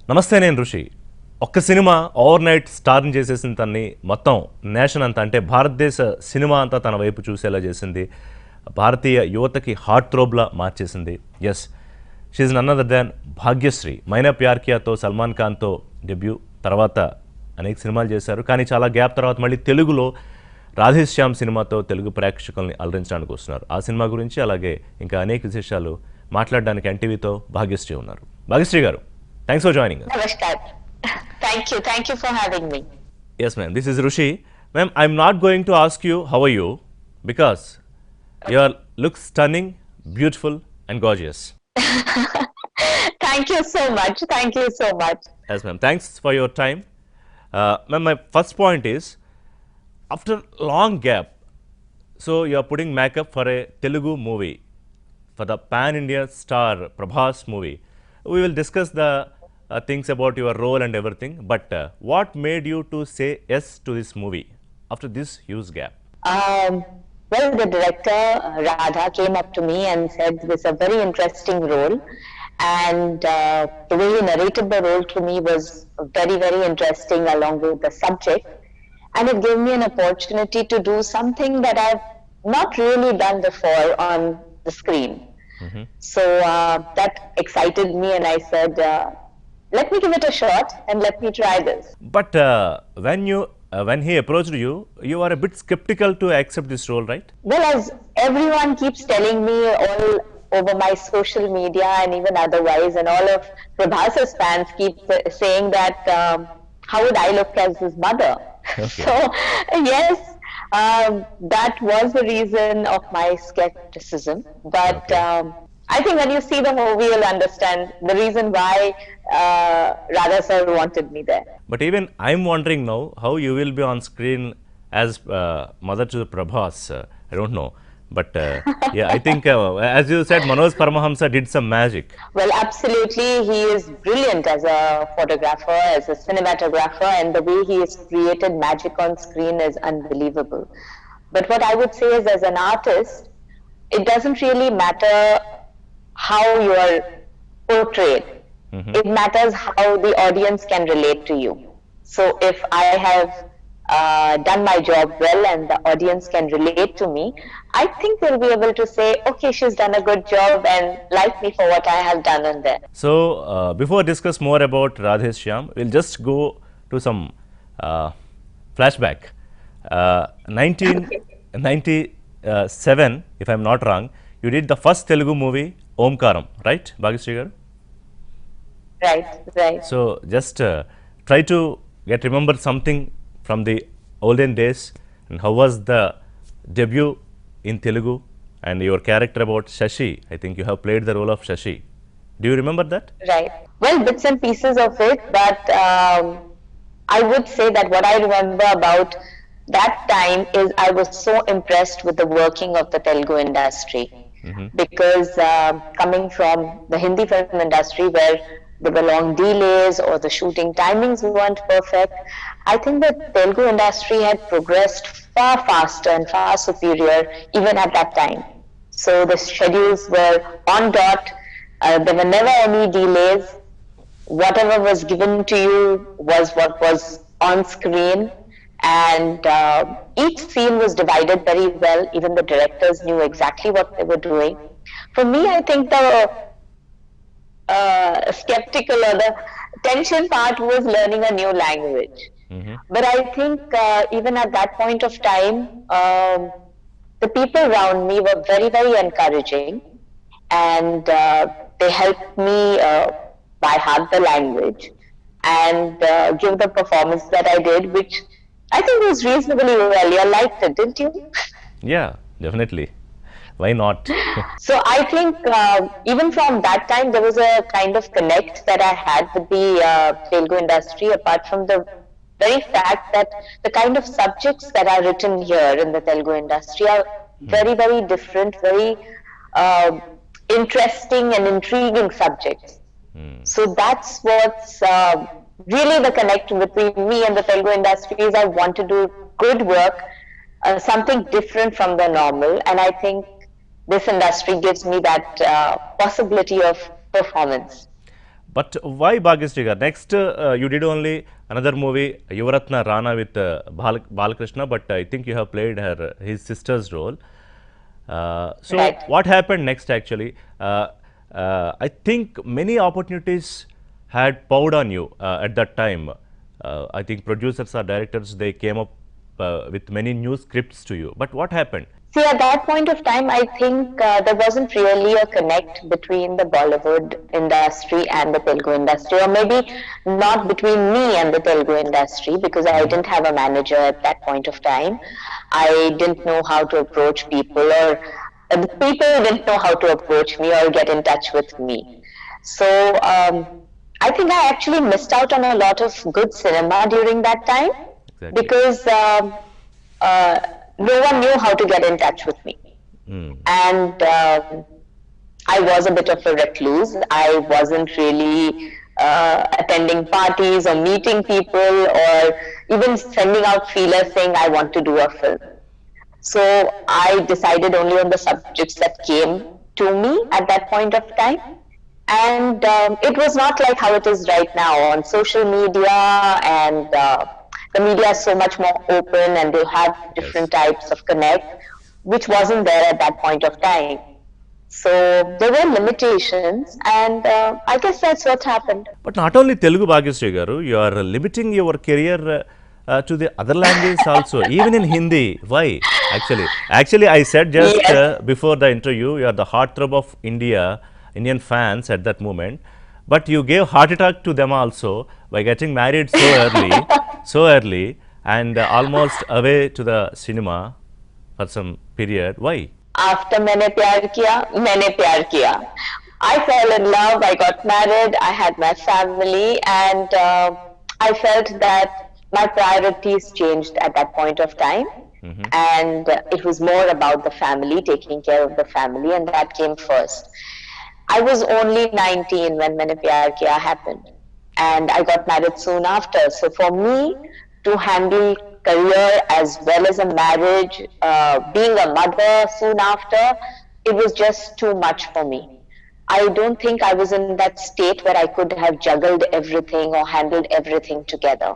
నమస్తే, నేను ఋషి. ఒక్క సినిమా ఓవర్ నైట్ స్టార్ని చేసేసిన తన్ని మొత్తం నేషన్ అంతా, అంటే భారతదేశ సినిమా అంతా తన వైపు చూసేలా చేసింది. భారతీయ యువతకి హార్ట్ థ్రోబ్లా మార్చేసింది. Yes, she none other than Bhagyashree. Maine Pyar కియాతో సల్మాన్ ఖాన్తో డెబ్యూ, తర్వాత అనేక సినిమాలు చేశారు. కానీ చాలా గ్యాప్ తర్వాత మళ్ళీ తెలుగులో రాధేశ్యామ్ సినిమాతో తెలుగు ప్రేక్షకుల్ని అలరించడానికి వస్తున్నారు. ఆ సినిమా గురించి అలాగే ఇంకా అనేక విశేషాలు మాట్లాడడానికి ఎన్టీవీతో భాగ్యశ్రీ ఉన్నారు. భాగ్యశ్రీ గారు, thanks for joining us. Namaskar. Thank you for having me. Yes, ma'am. This is Rushi. Ma'am, I'm not going to ask you how are you because you look stunning, beautiful, and gorgeous. Thank you so much. Thank you so much. Yes, ma'am. Thanks for your time. Ma'am, my first point is, after long gap, so you are putting makeup for a Telugu movie, for the pan-India star Prabhas movie. We will discuss the things about your role and everything, but what made you to say yes to this movie after this huge gap? Well, the director Radha came up to me and said this is a very interesting role, and the way he narrated the role to me was very, very interesting along with the subject, and it gave me an opportunity to do something that I've not really done before on the screen. So that excited me, and I said, let me give it a shot and let me try this. But when he approached you, you are a bit skeptical to accept this role, right? Well, as everyone keeps telling me all over my social media and even otherwise, and all of Prabhas's fans keep saying that how would I look as his mother? Okay. So yes, that was the reason of my skepticism. But Okay. I think when you see the movie, you'll understand the reason why Radha sir wanted me there. But even I'm wondering now how you will be on screen as mother to Prabhas. I don't know. But yeah, I think as you said, Manoj Paramahamsa did some magic. Well, absolutely. He is brilliant as a photographer, as a cinematographer, and the way he has created magic on screen is unbelievable. But what I would say is, as an artist, it doesn't really matter how you are portrayed. It matters how the audience can relate to you. So if I have done my job well and the audience can relate to me, I think they'll be able to say, okay, she's done a good job and like me for what I have done in there. So before discuss more about Radheshyam, we'll just go to some flashback. 1997, if I'm not wrong, you did the first Telugu movie, Omkaram, right, Bhagyashree garu? Right. So just try to remember something from the olden days, and how was the debut in Telugu, and your character about Shashi. I think you have played the role of Shashi. Do you remember that? Right. Well, bits and pieces of it, but I would say that what I remember about that time is I was so impressed with the working of the Telugu industry. Because coming from the Hindi film industry where there were long delays or the shooting timings weren't perfect, I think the Telugu industry had progressed far faster and far superior even at that time. So the schedules were on dot, there were never any delays. Whatever was given to you was what was on screen, and each scene was divided very well. Even the directors knew exactly what they were doing. For me, I think the skeptical or the tension part was learning a new language. But I think even at that point of time, the people around me were very, very encouraging, and they helped me by heart the language and give the performance that I did, which I think was reasonably well. You liked it, didn't you? Yeah, definitely. Why not? So I think even from that time, there was a kind of connect that I had with the Telugu industry, apart from the very fact that the kind of subjects that are written here in the Telugu industry are very, very different, very interesting and intriguing subjects. So that's what's really the connect between me and the Telugu industry is I want to do good work, something different from the normal, and I think this industry gives me that possibility of performance. But why Bhagyashree garu? Next, you did only another movie, Yuvaratna Rana with Balakrishna, but I think you have played his sister's role. So Right. what happened next actually? I think many opportunities had poured on you at that time. I think producers or directors, they came up with many new scripts to you. But what happened? See, at that point of time, I think there wasn't really a connect between the Bollywood industry and the Telugu industry, or maybe not between me and the Telugu industry, because I didn't have a manager at that point of time. I didn't know how to approach people, or the people didn't know how to approach me or get in touch with me. So I think I actually missed out on a lot of good cinema during that time, Exactly. because uh, no one knew how to get in touch with me. And I was a bit of a recluse. I wasn't really attending parties or meeting people or even sending out feelers saying I want to do a film. So I decided only on the subjects that came to me at that point of time. And it was not like how it is right now on social media, and the media is so much more open and they have different types of connect, which wasn't there at that point of time. So there were limitations, and I guess that's what happened. But not only Telugu, Bhagyashree garu, you are limiting your career to the other languages also, even in Hindi. Why? Actually, I said just Yes. before the interview, you are the heartthrob of Indian fans at that moment. But you gave heart attack to them also by getting married so early, and almost away to the cinema for some period. Why? After मैंने प्यार किया. I fell in love, I got married, I had my family, and I felt that my priorities changed at that point of time. And it was more about the family, taking care of the family, and that came first. I was only 19 when मैंने प्यार किया happened, and I got married soon after. So for me to handle career as well as a marriage, being a mother soon after, it was just too much for me. I don't think I was in that state where I could have juggled everything or handled everything together.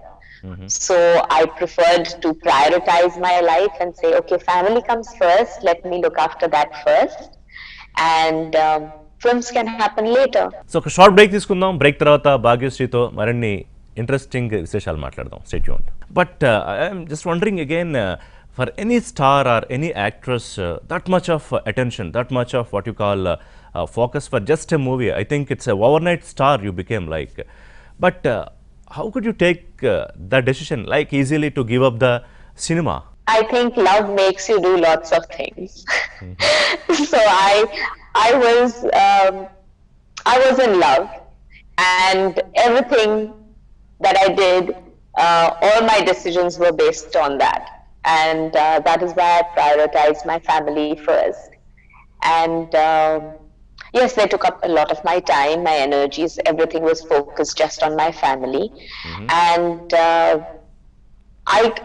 So I preferred to prioritize my life and say, okay, family comes first, let me look after that first, and films can happen later. So ఒక short break తీసుకుందాం. Break తర్వాత భాగ్యశ్రీతో మరిన్ని interesting విశేషాలు మాట్లాడదాం. Stay tuned. But I'm just wondering again, for any star or any actress, that much of attention, that much of what you call focus for just a movie, I think it's a over night star you became like. But how could you take that decision like easily to give up the cinema? I think love makes you do lots of things. So I was in love, and everything that I did, all my decisions were based on that, and that is why I prioritized my family first. And yes, they took up a lot of my time, my energies, everything was focused just on my family. And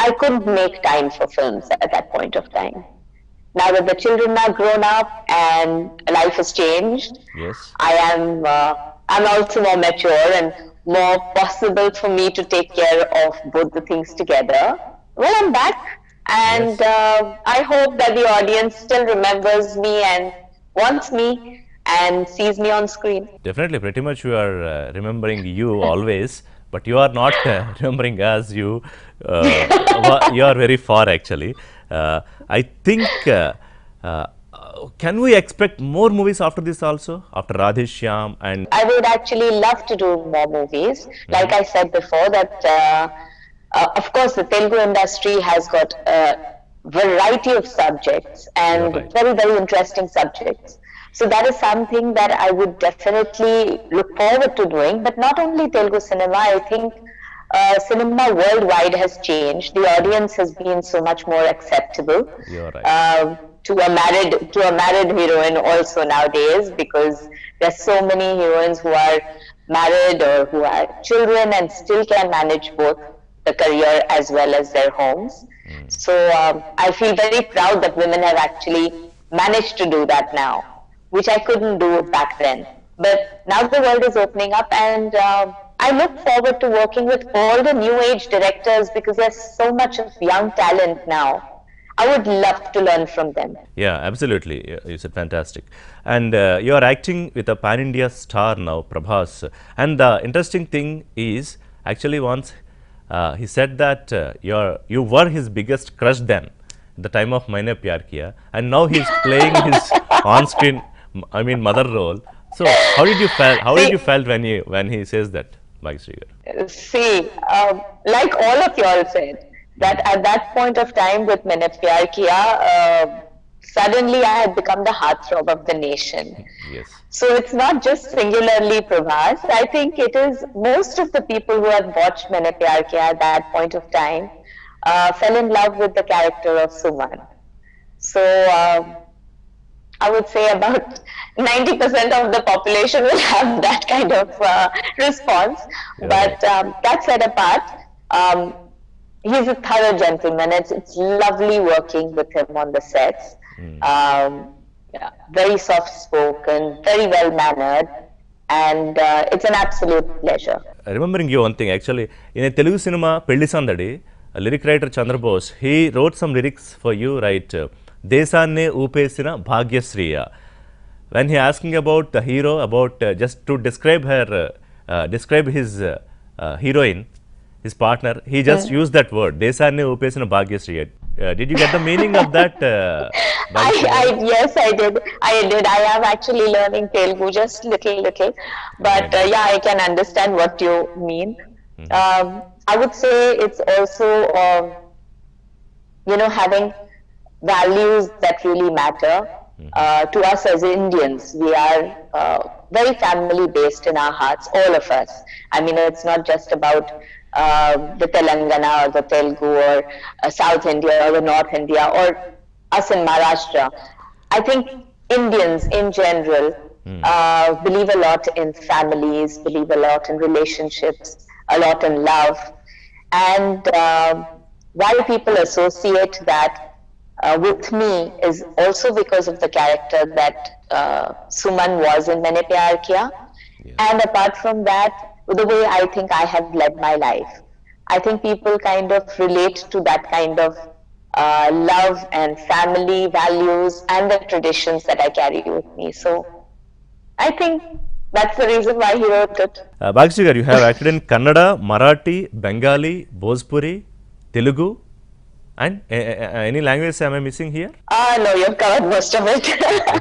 I couldn't make time for films at that point of time. Now that the children are grown up and life has changed, Yes. I'm also more mature and more possible for me to take care of both the things together. Well, I'm back, and I hope that the audience still remembers me and wants me and sees me on screen. Definitely, pretty much we are remembering you always, but you are not remembering us. You are very far actually. I think, can we expect more movies after this also? After Radheshyam and... I would actually love to do more movies. Like I said before, that of course the Telugu industry has got a variety of subjects, and You're right. very, very interesting subjects. So that is something that I would definitely look forward to doing. But not only Telugu cinema, I think cinema worldwide has changed. The audience has been so much more acceptable. You're right. To a married heroine also nowadays, because there's so many heroines who are married or who have children and still can manage both the career as well as their homes. So I feel very proud that women have actually managed to do that now, which I couldn't do back then. But now the world is opening up, and I look forward to working with all the new age directors because there's so much of young talent now. I would love to learn from them. Yeah, absolutely. Yeah, you said fantastic. And you are acting with a pan India star now, Prabhas. And the interesting thing is, actually, once he said that you were his biggest crush then, at the time of Maine Pyar Kiya, and now he's playing his on-screen, I mean, mother role. So, how did you felt? How did you See, felt when he says that, Bhagsrigar? See, like all of y'all said, that at that point of time with Maine Pyar Kiya, suddenly I had become the heartthrob of the nation. Yes. So it's not just singularly Prabhas. I think it is most of the people who have watched Maine Pyar Kiya at that point of time fell in love with the character of Suman. So I would say about 90% of the population will have that kind of response. Yeah, right. But that said apart, um, he's a thorough gentleman. It's lovely working with him on the sets. Yeah, very soft spoken, very well mannered, and it's an absolute pleasure. Remembering you one thing, actually, in a Telugu cinema, Pelli Sandadi, a lyric writer Chandrabose, he wrote some lyrics for you, right? Desanne Upesina Bhagyasriya. When he asking about the hero, about just to describe her, describe his heroine, his partner, he just used that word, Desanne Upesina Bhagyasriya. Did you get the meaning of that, Bhagyasriya? Yes, I did. I did. I am actually learning Telugu just little, but Right. yeah, I can understand what you mean. I would say it's also, having values that really matter to us as Indians. We are very family based in our hearts, all of us. I mean, it's not just about the Telangana or the Telugu or South India or the North India or us in Maharashtra. I think Indians in general believe a lot in families, believe a lot in relationships, a lot in love. And why people associate that with me is also because of the character that Suman was in Maine Pyar Kiya. Yeah. And apart from that, the way I think I have led my life. I think people kind of relate to that kind of love and family values and the traditions that I carry with me. So I think that's the reason why he wrote it. Bhagsrigar, you have acted in Kannada, Marathi, Bengali, Bhojpuri, Telugu, and any language am I missing here? No, you've covered most of it.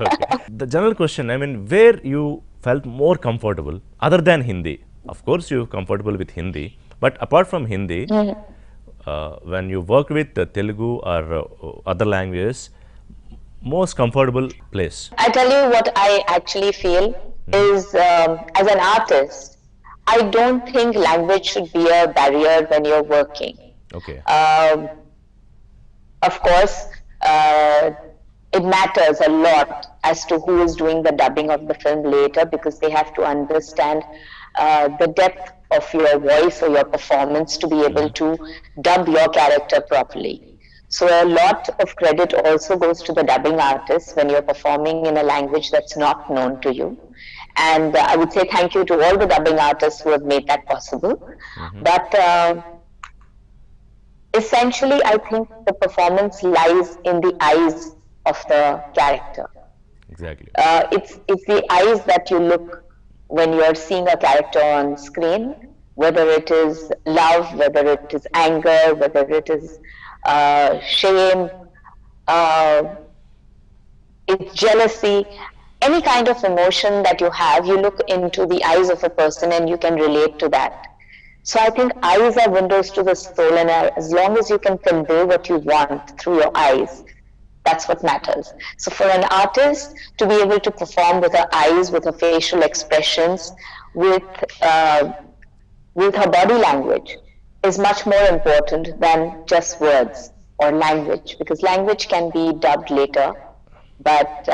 Okay. The general question, I mean, where you felt more comfortable other than Hindi? Of course, you're comfortable with Hindi, but apart from Hindi, when you work with Telugu or other languages, most comfortable place. I tell you what I actually feel is as an artist, I don't think language should be a barrier when you're working. Okay. Of course, it matters a lot as to who is doing the dubbing of the film later because they have to understand the depth of your voice or your performance to be able to dub your character properly. So a lot of credit also goes to the dubbing artists when you're performing in a language that's not known to you. And I would say thank you to all the dubbing artists who have made that possible. But essentially, I think the performance lies in the eyes of the character. Exactly. It's the eyes that you look when you're seeing a character on screen, whether it is love, whether it is anger, whether it is shame, it's jealousy, any kind of emotion that you have, you look into the eyes of a person and you can relate to that. So I think eyes are windows to the soul, and as long as you can convey what you want through your eyes, that's what matters. So for an artist to be able to perform with her eyes, with her facial expressions, with her body language is much more important than just words or language, because language can be dubbed later, but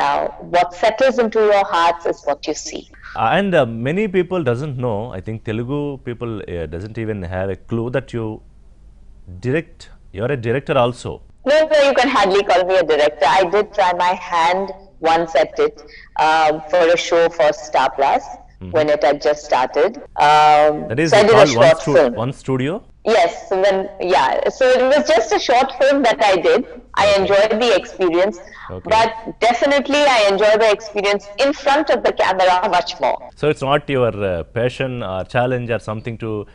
what settles into your hearts is what you see. And many people doesn't know, I think Telugu people doesn't even have a clue that you direct, you're a director also. No, you can hardly call me a director. I did try my hand once at it for a show for Star Plus when it had just started. That is So I did a called short film. One Studio. Yes, so so it was just a short film that I did. I enjoyed the experience, but definitely I enjoy the experience in front of the camera much more. So it's not your passion or challenge or something to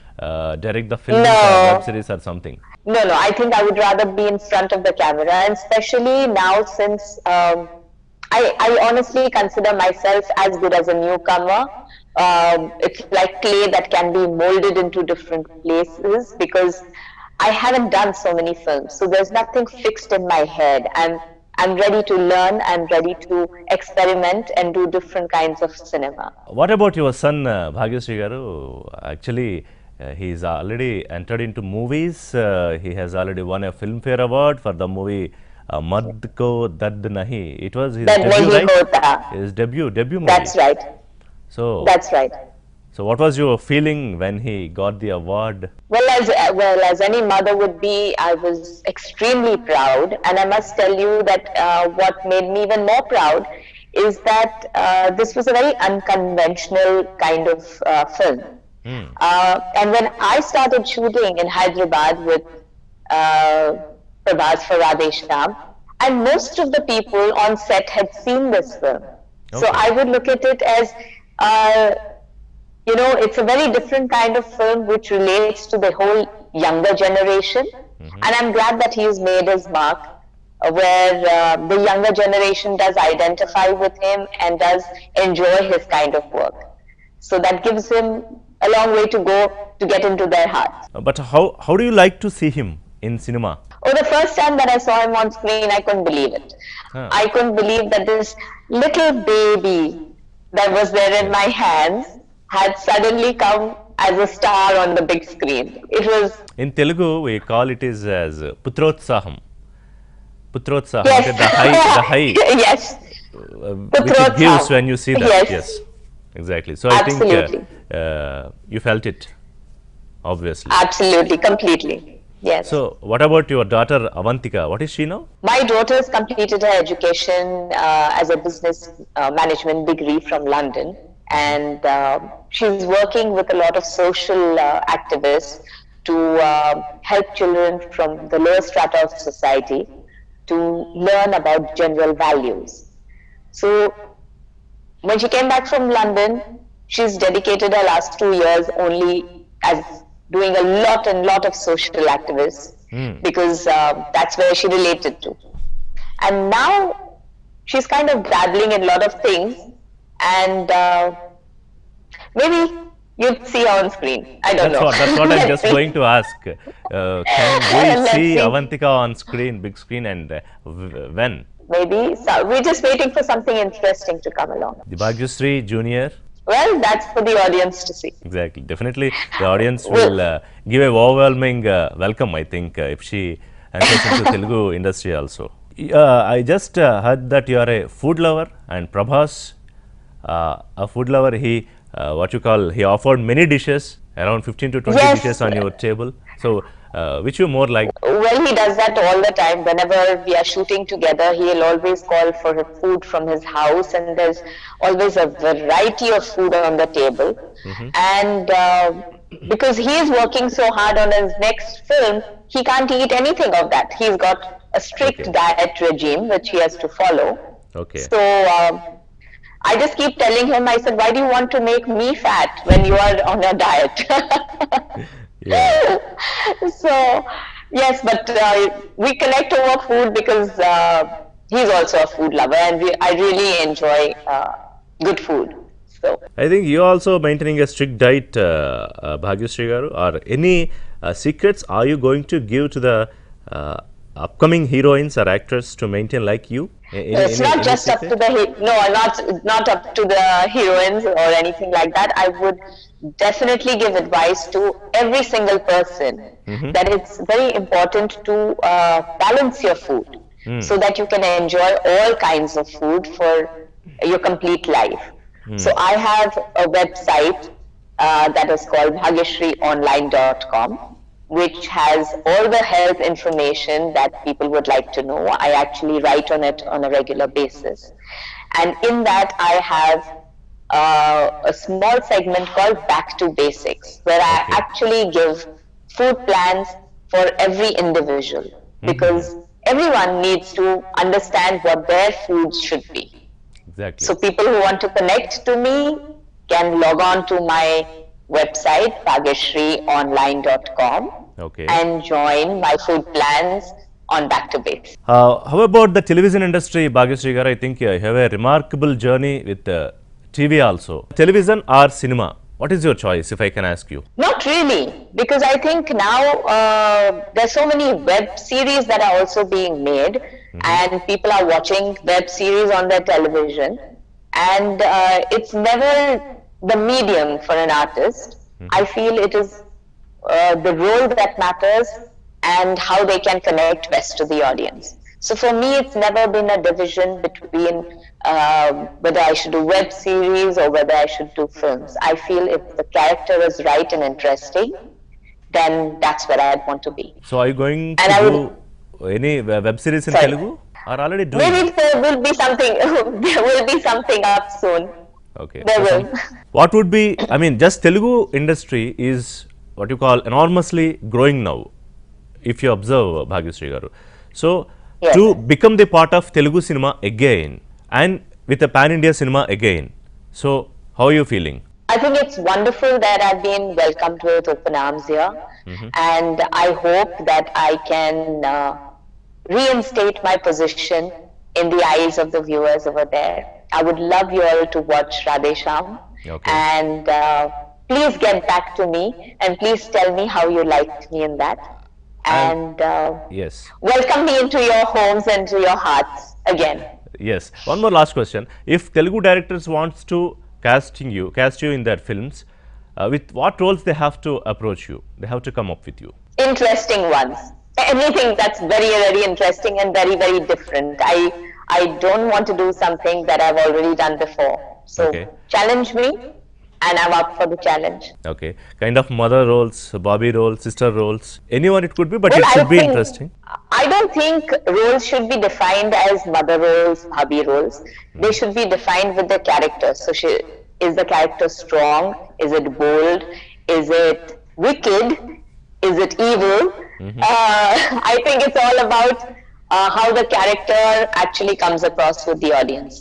direct the films or No. web series or something. No, I think I would rather be in front of the camera, and especially now since I honestly consider myself as good as a newcomer. It's like clay that can be molded into different places because I haven't done so many films. So there's nothing fixed in my head. I'm ready to learn. I'm ready to experiment and do different kinds of cinema. What about your son Bhagyashree Garu? Actually, he's already entered into movies. He has already won a Filmfare Award for the movie Mad Ko Dard Nahi. It was his That debut, Nahi right? Hota. His debut movie. That's right. So, That's right. so what was your feeling when he got the award? Well, as any mother would be, I was extremely proud, and I must tell you that what made me even more proud is that this was a very unconventional kind of film. And when I started shooting in Hyderabad with Prabhas Farade Sham, and most of the people on set had seen this film. So I would look at it as, it's a very different kind of film which relates to the whole younger generation. And I'm glad that he has made his mark where the younger generation does identify with him and does enjoy his kind of work. So that gives him a long way to go to get into their hearts. But how do you like to see him in cinema? Oh, the first time that I saw him on screen, I couldn't believe it. I couldn't believe that this little baby that was there in my hands had suddenly come as a star on the big screen. It was... In Telugu, we call it as Putrotsaham. Putrotsaham, Yes. the high Yes. which it gives when you see that. Yes. Exactly. So I Absolutely. think you felt it, obviously. Absolutely, completely. Yes. So what about your daughter Avantika? What is she now? My daughter has completed her education as a business management degree from London, and she's working with a lot of social activists to help children from the lower strata of society to learn about general values. So when she came back from London, she's dedicated her last 2 years only as doing a lot of social activists because that's where she related to. And now she's kind of dabbling in a lot of things, and maybe you'd see her on screen. I don't know. That's what I'm just going to ask. Can we Let's see see. Avantika on screen, big screen, and when? Maybe. So we're just waiting for something interesting to come along. The Bhagyashree Junior. Well, that's for the audience to see. Exactly. Definitely, the audience will give a overwhelming welcome, I think, if she enters into Telugu industry also. I just heard that you are a food lover, and Prabhas, a food lover, he he offered many dishes, around 15 to 20 Yes. dishes on your table. So, which you more like? Well, he does that all the time. Whenever we are shooting together, he'll always call for food from his house, and there's always a variety of food on the table. And because he is working so hard on his next film, he can't eat anything of that. He's got a strict Okay. diet regime which he has to follow. Okay. So I just keep telling him, I said, why do you want to make me fat when you are on a diet? Yeah. So, yes, but we connect over food because he's also a food lover, and I really enjoy good food. So, I think you also maintaining a strict diet, Bhagyashree Garu, or any secrets are you going to give to the upcoming heroines or actors to maintain like you? it's not just up to the not up to the heroines or anything like that. I would definitely give advice to every single person that it's very important to balance your food so that you can enjoy all kinds of food for your complete life. So I have a website that is called bhagyashreeonline.com, which has all the health information that people would like to know. I actually write on it on a regular basis. And in that, I have a small segment called Back to Basics, where I Okay. actually give food plans for every individual, because everyone needs to understand what their food should be. Exactly. So people who want to connect to me can log on to my website, bhagyashreeonline.com, Okay. and join my food plans on Back to Basics. How about the television industry, Bhagyashree garu? I think you have a remarkable journey with TV also. Television or cinema? What is your choice, if I can ask you? Not really, because I think now there's so many web series that are also being made, and people are watching web series on their television, and it's never the medium for an artist. I feel it is the role that matters and how they can connect best to the audience. So for me, it's never been a division between whether I should do web series or whether I should do films. I feel if the character is right and interesting, then that's where I'd want to be. So are you going And to I do any web series in Sorry. Telugu? Or already doing? Maybe there will be something. There will be something up soon. Okay. There will. What would be, I mean, just Telugu industry is what you call enormously growing now, if you observe, Bhagyashree garu. So, Yes. to become the part of Telugu cinema again and with a pan-India cinema again. So, how are you feeling? I think it's wonderful that I've been welcomed with open arms here, and I hope that I can reinstate my position in the eyes of the viewers over there. I would love you all to watch Radhe Shyam, Okay. and please get back to me and please tell me how you liked me in that, and Yes. welcome me into your homes and to your hearts again. Yes. One more last question. If Telugu directors wants to cast you in their films, with what roles they have to approach you? They have to come up with you. Interesting ones. Anything that's very, very interesting and very, very different. I don't want to do something that I've already done before. So Okay. challenge me, and I'm up for the challenge. Okay. Kind of mother roles, Bobby roles, sister roles. Anyone it could be, but Well, it should I be think- interesting. I don't think roles should be defined as mother roles, hubby roles. They should be defined with the character. So is the character strong? Is it bold? Is it wicked? Is it evil? I think it's all about how the character actually comes across with the audience.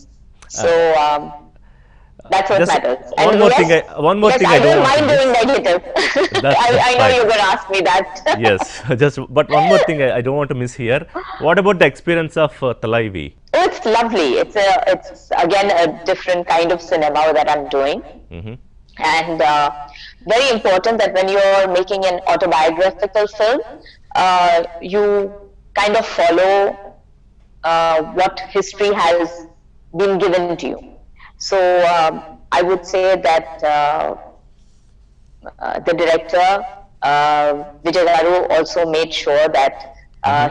So that's what Just matters. one more thing I don't don't want mind to doing negative. That's I know fine. you're going to ask me that. Yes. Just but one more thing I don't want to miss here. What about the experience of Talaivi? Oh, it's lovely. It's again a different kind of cinema that I'm doing, and very important that when you're making an autobiographical film, you kind of follow what history has been given to you. So I would say that the director Vijay Garu also made sure that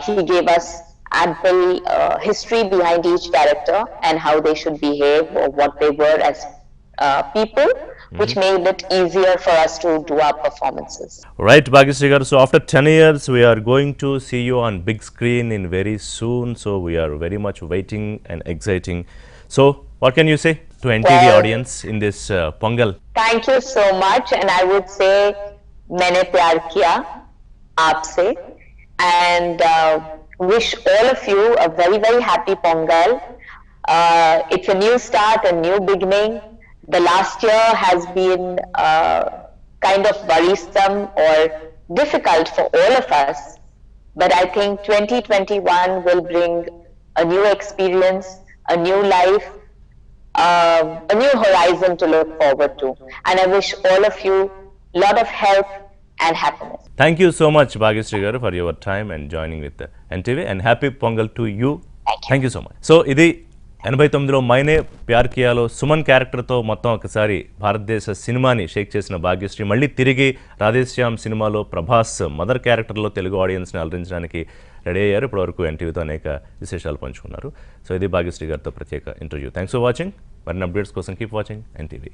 he gave us ample history behind each character and how they should behave or what they were as people, which made it easier for us to do our performances. Right, Bhagyashree garu. So after 10 years, we are going to see you on big screen in very soon. So we are very much waiting and exciting. So what can you say to NTV Well- audience in this Pongal? Thank you so much, and I would say मैंने प्यार किया आपसे, and wish all of you a very, very happy Pongal. It's a new start, a new beginning. The last year has been kind of worrisome or difficult for all of us, but I think 2021 will bring a new experience, a new life, a new horizon to look forward to. And I wish all of you a lot of health and happiness. Thank you so much, Bhagyashree garu, for your time and joining with the NTV, and happy Pongal to you. Thank you so much. So ఇది 89లో మైనే ప్యార్ కియాలో సుమన్ క్యారెక్టర్తో మొత్తం ఒకసారి భారతదేశ సినిమాని షేక్ చేసిన భాగ్యశ్రీ మళ్ళీ తిరిగి రాధేశ్యామ్ సినిమాలో Prabhas mother క్యారెక్టర్లో తెలుగు ఆడియన్స్ని అలరించడానికి రెడీ అయ్యారు. ఇప్పటివరకు ఎన్టీవీతో అనేక విశేషాలు పంచుకున్నారు. సో ఇది భాగ్యశ్రీ గారితో ప్రత్యేక ఇంటర్వ్యూ. Thanks for watching. మరిన్ని అప్డేట్స్ కోసం కీప్ వాచింగ్ ఎన్టీవీ.